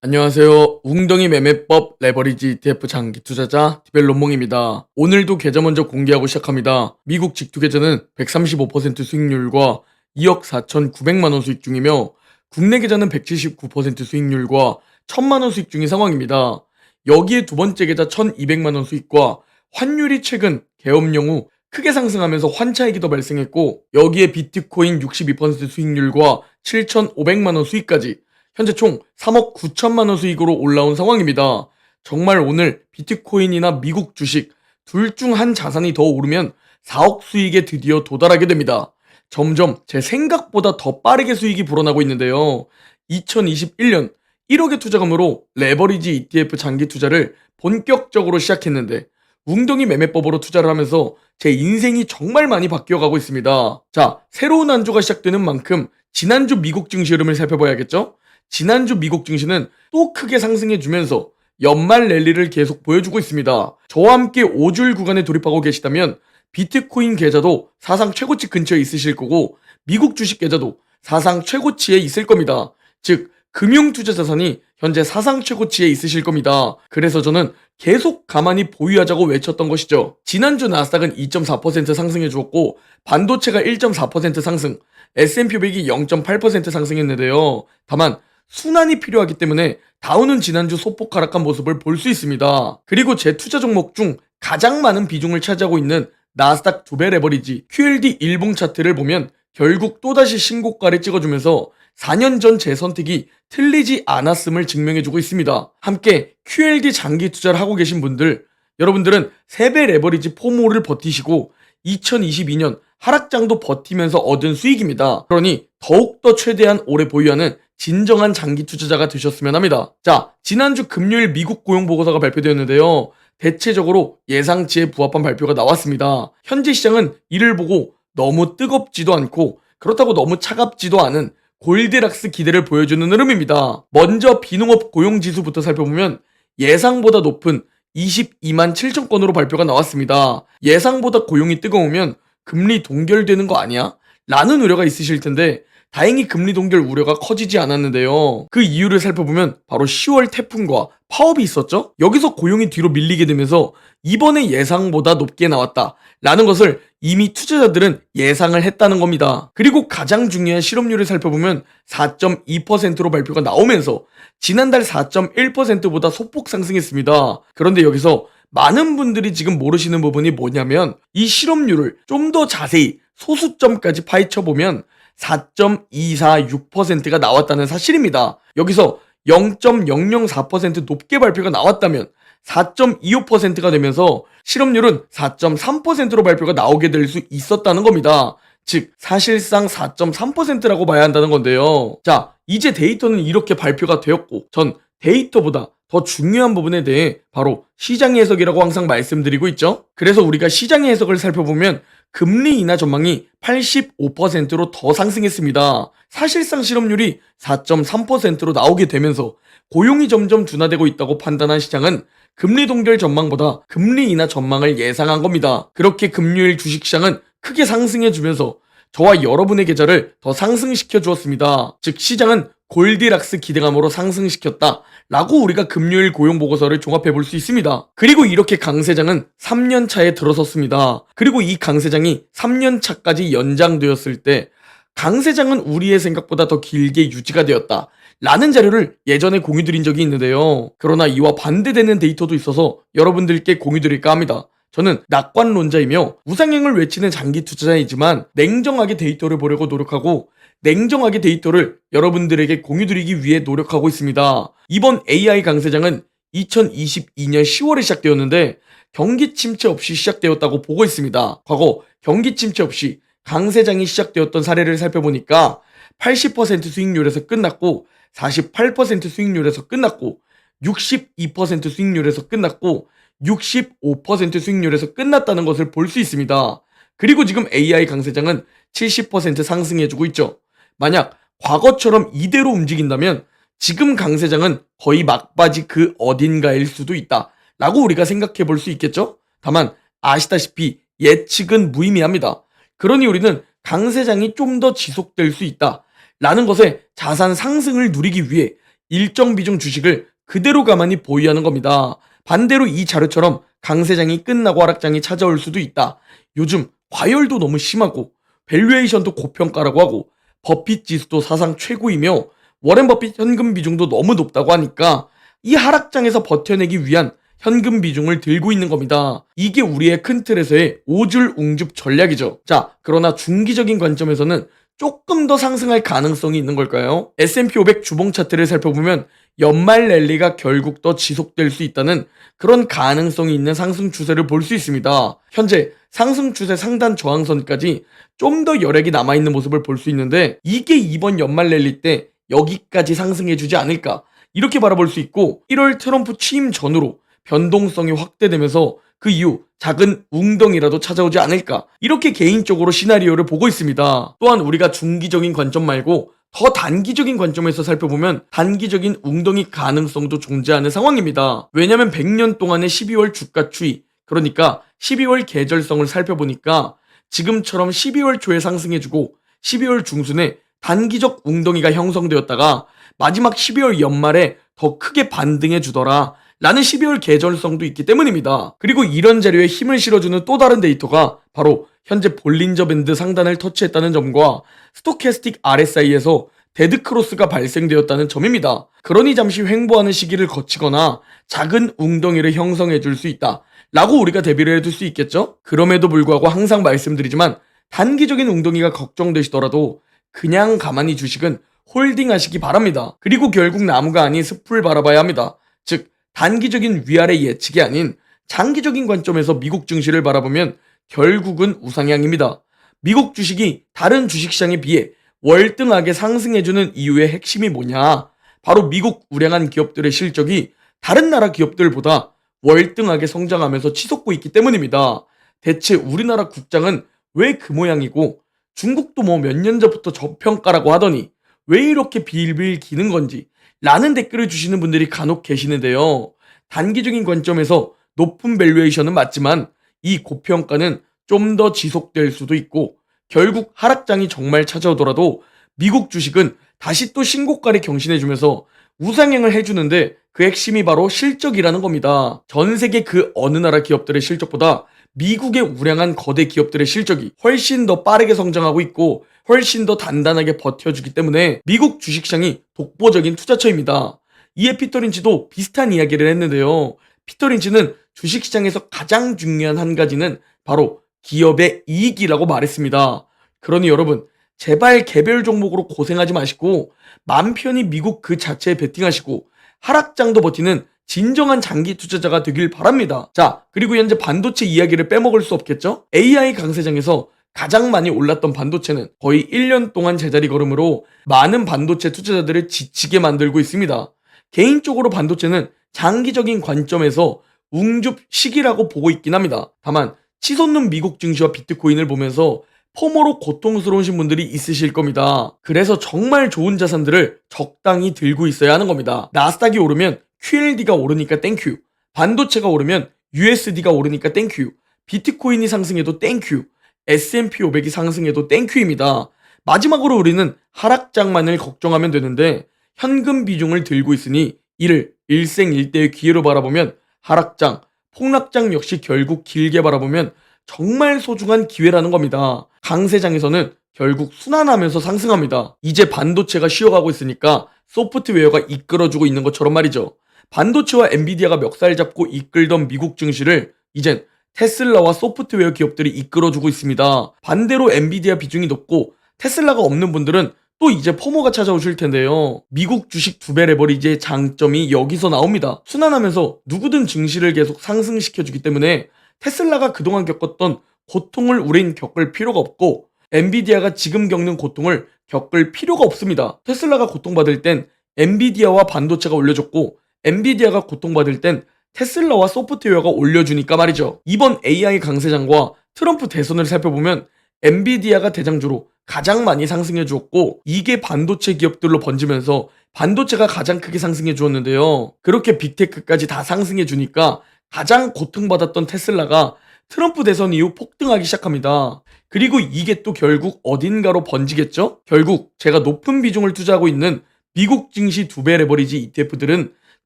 안녕하세요. 웅덩이 매매법 레버리지 ETF 장기 투자자 디벨론몽입니다. 오늘도 계좌 먼저 공개하고 시작합니다. 미국 직투 계좌는 135% 수익률과 2억 4,900만 원 수익 중이며 국내 계좌는 179% 수익률과 1,000만 원 수익 중인 상황입니다. 여기에 두 번째 계좌 1,200만 원 수익과 환율이 최근 계엄령 후 크게 상승하면서 환차익이 더 발생했고, 여기에 비트코인 62% 수익률과 7,500만 원 수익까지 현재 총 3억 9천만 원 수익으로 올라온 상황입니다. 정말 오늘 비트코인이나 미국 주식 둘 중 한 자산이 더 오르면 4억 수익에 드디어 도달하게 됩니다. 점점 제 생각보다 더 빠르게 수익이 불어나고 있는데요. 2021년 1억의 투자금으로 레버리지 ETF 장기 투자를 본격적으로 시작했는데, 웅덩이 매매법으로 투자를 하면서 제 인생이 정말 많이 바뀌어가고 있습니다. 자, 새로운 한 주가 시작되는 만큼 지난주 미국 증시 흐름을 살펴봐야겠죠? 지난주 미국 증시는 또 크게 상승해주면서 연말 랠리를 계속 보여주고 있습니다. 저와 함께 5줄 구간에 돌입하고 계시다면 비트코인 계좌도 사상 최고치 근처에 있으실 거고, 미국 주식 계좌도 사상 최고치에 있을 겁니다. 즉 금융투자자산이 현재 사상 최고치에 있으실 겁니다. 그래서 저는 계속 가만히 보유하자고 외쳤던 것이죠. 지난주 나스닥은 2.4% 상승해 주었고, 반도체가 1.4% 상승, S&P 500이 0.8% 상승했는데요. 다만 순환이 필요하기 때문에 다우는 지난주 소폭 하락한 모습을 볼 수 있습니다. 그리고 제 투자 종목 중 가장 많은 비중을 차지하고 있는 나스닥 2배 레버리지 QLD 일봉 차트를 보면 결국 또다시 신고가를 찍어주면서 4년 전 제 선택이 틀리지 않았음을 증명해주고 있습니다. 함께 QLD 장기 투자를 하고 계신 분들, 여러분들은 3배 레버리지 포모를 버티시고 2022년 하락장도 버티면서 얻은 수익입니다. 그러니 더욱더 최대한 오래 보유하는 진정한 장기 투자자가 되셨으면 합니다. 자, 지난주 금요일 미국 고용보고서가 발표되었는데요. 대체적으로 예상치에 부합한 발표가 나왔습니다. 현재 시장은 이를 보고 너무 뜨겁지도 않고 그렇다고 너무 차갑지도 않은 골디락스 기대를 보여주는 흐름입니다. 먼저 비농업 고용지수부터 살펴보면 예상보다 높은 22만 7천 건으로 발표가 나왔습니다. 예상보다 고용이 뜨거우면 금리 동결되는 거 아니야? 라는 우려가 있으실 텐데, 다행히 금리 동결 우려가 커지지 않았는데요. 그 이유를 살펴보면 바로 10월 태풍과 파업이 있었죠? 여기서 고용이 뒤로 밀리게 되면서 이번에 예상보다 높게 나왔다 라는 것을 이미 투자자들은 예상을 했다는 겁니다. 그리고 가장 중요한 실업률을 살펴보면 4.2%로 발표가 나오면서 지난달 4.1%보다 소폭 상승했습니다. 그런데 여기서 많은 분들이 지금 모르시는 부분이 뭐냐면, 이 실업률을 좀 더 자세히 소수점까지 파헤쳐보면 4.246%가 나왔다는 사실입니다. 여기서 0.004% 높게 발표가 나왔다면 4.25%가 되면서 실업률은 4.3%로 발표가 나오게 될 수 있었다는 겁니다. 즉 사실상 4.3%라고 봐야 한다는 건데요. 자, 이제 데이터는 이렇게 발표가 되었고, 전 데이터보다 더 중요한 부분에 대해 바로 시장의 해석이라고 항상 말씀드리고 있죠. 그래서 우리가 시장의 해석을 살펴보면 금리 인하 전망이 85%로 더 상승했습니다. 사실상 실업률이 4.3%로 나오게 되면서 고용이 점점 둔화되고 있다고 판단한 시장은 금리 동결 전망보다 금리 인하 전망을 예상한 겁니다. 그렇게 금요일 주식시장은 크게 상승해주면서 저와 여러분의 계좌를 더 상승시켜 주었습니다. 즉 시장은 골디락스 기대감으로 상승시켰다 라고 우리가 금요일 고용보고서를 종합해 볼 수 있습니다. 그리고 이렇게 강세장은 3년 차에 들어섰습니다. 그리고 이 강세장이 3년 차까지 연장되었을 때 강세장은 우리의 생각보다 더 길게 유지가 되었다 라는 자료를 예전에 공유드린 적이 있는데요. 그러나 이와 반대되는 데이터도 있어서 여러분들께 공유드릴까 합니다. 저는 낙관론자이며 우상향을 외치는 장기 투자자이지만 냉정하게 데이터를 보려고 노력하고 냉정하게 데이터를 여러분들에게 공유드리기 위해 노력하고 있습니다. 이번 AI 강세장은 2022년 10월에 시작되었는데 경기 침체 없이 시작되었다고 보고 있습니다. 과거 경기 침체 없이 강세장이 시작되었던 사례를 살펴보니까 80% 수익률에서 끝났고, 48% 수익률에서 끝났고, 62% 수익률에서 끝났고, 65% 수익률에서 끝났다는 것을 볼 수 있습니다. 그리고 지금 AI 강세장은 70% 상승해주고 있죠. 만약 과거처럼 이대로 움직인다면 지금 강세장은 거의 막바지 그 어딘가일 수도 있다 라고 우리가 생각해 볼 수 있겠죠? 다만 아시다시피 예측은 무의미합니다. 그러니 우리는 강세장이 좀 더 지속될 수 있다 라는 것에 자산 상승을 누리기 위해 일정 비중 주식을 그대로 가만히 보유하는 겁니다. 반대로 이 자료처럼 강세장이 끝나고 하락장이 찾아올 수도 있다. 요즘 과열도 너무 심하고 밸류에이션도 고평가라고 하고 버핏 지수도 사상 최고이며 워렌 버핏 현금 비중도 너무 높다고 하니까 이 하락장에서 버텨내기 위한 현금 비중을 들고 있는 겁니다. 이게 우리의 큰 틀에서의 5줄 웅줍 전략이죠. 자, 그러나 중기적인 관점에서는 조금 더 상승할 가능성이 있는 걸까요? S&P 500 주봉 차트를 살펴보면 연말 랠리가 결국 더 지속될 수 있다는 그런 가능성이 있는 상승 추세를 볼 수 있습니다. 현재 상승 추세 상단 저항선까지 좀 더 여력이 남아있는 모습을 볼 수 있는데 이게 이번 연말 랠리 때 여기까지 상승해주지 않을까 이렇게 바라볼 수 있고 1월 트럼프 취임 전후로 변동성이 확대되면서 그 이후 작은 웅덩이라도 찾아오지 않을까 이렇게 개인적으로 시나리오를 보고 있습니다. 또한 우리가 중기적인 관점 말고 더 단기적인 관점에서 살펴보면 단기적인 웅덩이 가능성도 존재하는 상황입니다. 왜냐면 100년 동안의 12월 주가 추이 그러니까 12월 계절성을 살펴보니까 지금처럼 12월 초에 상승해주고 12월 중순에 단기적 웅덩이가 형성되었다가 마지막 12월 연말에 더 크게 반등해주더라 라는 12월 계절성도 있기 때문입니다. 그리고 이런 자료에 힘을 실어주는 또 다른 데이터가 바로 현재 볼린저 밴드 상단을 터치했다는 점과 스토캐스틱 RSI에서 데드크로스가 발생되었다는 점입니다. 그러니 잠시 횡보하는 시기를 거치거나 작은 웅덩이를 형성해 줄 수 있다 라고 우리가 대비를 해둘 수 있겠죠? 그럼에도 불구하고 항상 말씀드리지만 단기적인 웅덩이가 걱정되시더라도 그냥 가만히 주식은 홀딩 하시기 바랍니다. 그리고 결국 나무가 아닌 숲을 바라봐야 합니다. 즉 단기적인 위아래 예측이 아닌 장기적인 관점에서 미국 증시를 바라보면 결국은 우상향입니다. 미국 주식이 다른 주식시장에 비해 월등하게 상승해주는 이유의 핵심이 뭐냐? 바로 미국 우량한 기업들의 실적이 다른 나라 기업들보다 월등하게 성장하면서 치솟고 있기 때문입니다. 대체 우리나라 국장은 왜 그 모양이고 중국도 뭐 몇 년 전부터 저평가라고 하더니 왜 이렇게 빌빌 기는 건지 라는 댓글을 주시는 분들이 간혹 계시는데요. 단기적인 관점에서 높은 밸류에이션은 맞지만 이 고평가는 좀 더 지속될 수도 있고 결국 하락장이 정말 찾아오더라도 미국 주식은 다시 또 신고가를 경신해주면서 우상향을 해주는데 그 핵심이 바로 실적이라는 겁니다. 전 세계 그 어느 나라 기업들의 실적보다 미국의 우량한 거대 기업들의 실적이 훨씬 더 빠르게 성장하고 있고 훨씬 더 단단하게 버텨주기 때문에 미국 주식시장이 독보적인 투자처입니다. 이에 피터 린치도 비슷한 이야기를 했는데요. 피터 린치는 주식시장에서 가장 중요한 한 가지는 바로 기업의 이익이라고 말했습니다. 그러니 여러분 제발 개별 종목으로 고생하지 마시고 맘 편히 미국 그 자체에 베팅하시고 하락장도 버티는 진정한 장기 투자자가 되길 바랍니다. 자, 그리고 현재 반도체 이야기를 빼먹을 수 없겠죠? AI 강세장에서 가장 많이 올랐던 반도체는 거의 1년 동안 제자리 걸음으로 많은 반도체 투자자들을 지치게 만들고 있습니다. 개인적으로 반도체는 장기적인 관점에서 웅줍 시기라고 보고 있긴 합니다. 다만 치솟는 미국 증시와 비트코인을 보면서 포모로 고통스러우신 분들이 있으실 겁니다. 그래서 정말 좋은 자산들을 적당히 들고 있어야 하는 겁니다. 나스닥이 오르면 QLD가 오르니까 땡큐, 반도체가 오르면 USD가 오르니까 땡큐, 비트코인이 상승해도 땡큐, S&P 500이 상승해도 땡큐입니다. 마지막으로 우리는 하락장만을 걱정하면 되는데 현금 비중을 들고 있으니 이를 일생일대의 기회로 바라보면 하락장, 폭락장 역시 결국 길게 바라보면 정말 소중한 기회라는 겁니다. 강세장에서는 결국 순환하면서 상승합니다. 이제 반도체가 쉬어가고 있으니까 소프트웨어가 이끌어주고 있는 것처럼 말이죠. 반도체와 엔비디아가 멱살 잡고 이끌던 미국 증시를 이젠 테슬라와 소프트웨어 기업들이 이끌어주고 있습니다. 반대로 엔비디아 비중이 높고 테슬라가 없는 분들은 또 이제 포모가 찾아오실 텐데요. 미국 주식 두배 레버리지의 장점이 여기서 나옵니다. 순환하면서 누구든 증시를 계속 상승시켜주기 때문에 테슬라가 그동안 겪었던 고통을 우린 겪을 필요가 없고 엔비디아가 지금 겪는 고통을 겪을 필요가 없습니다. 테슬라가 고통받을 땐 엔비디아와 반도체가 올려줬고 엔비디아가 고통받을 땐 테슬라와 소프트웨어가 올려주니까 말이죠. 이번 AI 강세장과 트럼프 대선을 살펴보면 엔비디아가 대장주로 가장 많이 상승해 주었고 이게 반도체 기업들로 번지면서 반도체가 가장 크게 상승해 주었는데요. 그렇게 빅테크까지 다 상승해 주니까 가장 고통받았던 테슬라가 트럼프 대선 이후 폭등하기 시작합니다. 그리고 이게 또 결국 어딘가로 번지겠죠? 결국 제가 높은 비중을 투자하고 있는 미국 증시 2배 레버리지 ETF들은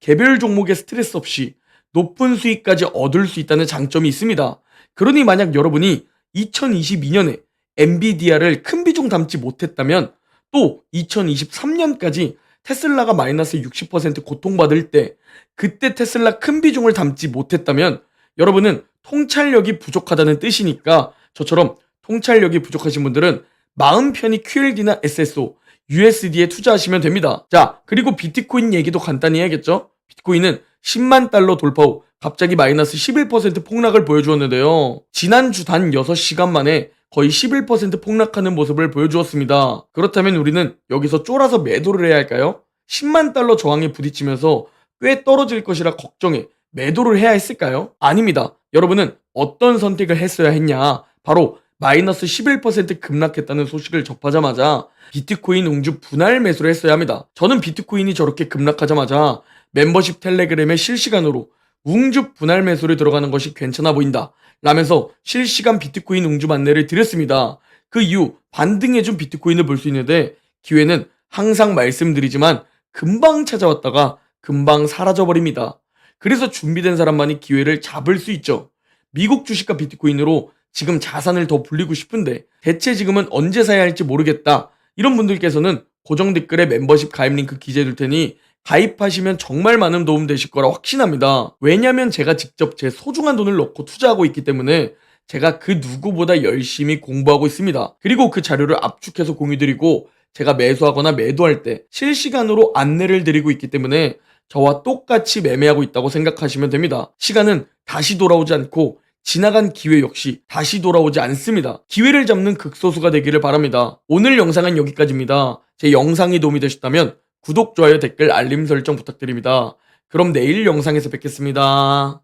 개별 종목의 스트레스 없이 높은 수익까지 얻을 수 있다는 장점이 있습니다. 그러니 만약 여러분이 2022년에 엔비디아를 큰 비중 담지 못했다면 또 2023년까지 테슬라가 마이너스 60% 고통받을 때 그때 테슬라 큰 비중을 담지 못했다면 여러분은 통찰력이 부족하다는 뜻이니까 저처럼 통찰력이 부족하신 분들은 마음 편히 QLD나 SSO, USD에 투자하시면 됩니다. 자, 그리고 비트코인 얘기도 간단히 해야겠죠? 비트코인은 10만 달러 돌파 후 갑자기 마이너스 11% 폭락을 보여주었는데요. 지난주 단 6시간 만에 거의 11% 폭락하는 모습을 보여주었습니다. 그렇다면 우리는 여기서 쫄아서 매도를 해야 할까요? 10만 달러 저항에 부딪히면서 꽤 떨어질 것이라 걱정해 매도를 해야 했을까요? 아닙니다. 여러분은 어떤 선택을 했어야 했냐? 바로 마이너스 11% 급락했다는 소식을 접하자마자 비트코인 웅주 분할 매수를 했어야 합니다. 저는 비트코인이 저렇게 급락하자마자 멤버십 텔레그램에 실시간으로 웅주 분할 매수를 들어가는 것이 괜찮아 보인다 라면서 실시간 비트코인 웅주 안내를 드렸습니다. 그 이후 반등해준 비트코인을 볼 수 있는데 기회는 항상 말씀드리지만 금방 찾아왔다가 금방 사라져버립니다. 그래서 준비된 사람만이 기회를 잡을 수 있죠. 미국 주식과 비트코인으로 지금 자산을 더 불리고 싶은데 대체 지금은 언제 사야 할지 모르겠다. 이런 분들께서는 고정 댓글에 멤버십 가입 링크 기재해 둘 테니 가입하시면 정말 많은 도움 되실 거라 확신합니다. 왜냐면 제가 직접 제 소중한 돈을 넣고 투자하고 있기 때문에 제가 그 누구보다 열심히 공부하고 있습니다. 그리고 그 자료를 압축해서 공유드리고 제가 매수하거나 매도할 때 실시간으로 안내를 드리고 있기 때문에 저와 똑같이 매매하고 있다고 생각하시면 됩니다. 시간은 다시 돌아오지 않고 지나간 기회 역시 다시 돌아오지 않습니다. 기회를 잡는 극소수가 되기를 바랍니다. 오늘 영상은 여기까지입니다. 제 영상이 도움이 되셨다면 구독, 좋아요, 댓글, 알림 설정 부탁드립니다. 그럼 내일 영상에서 뵙겠습니다.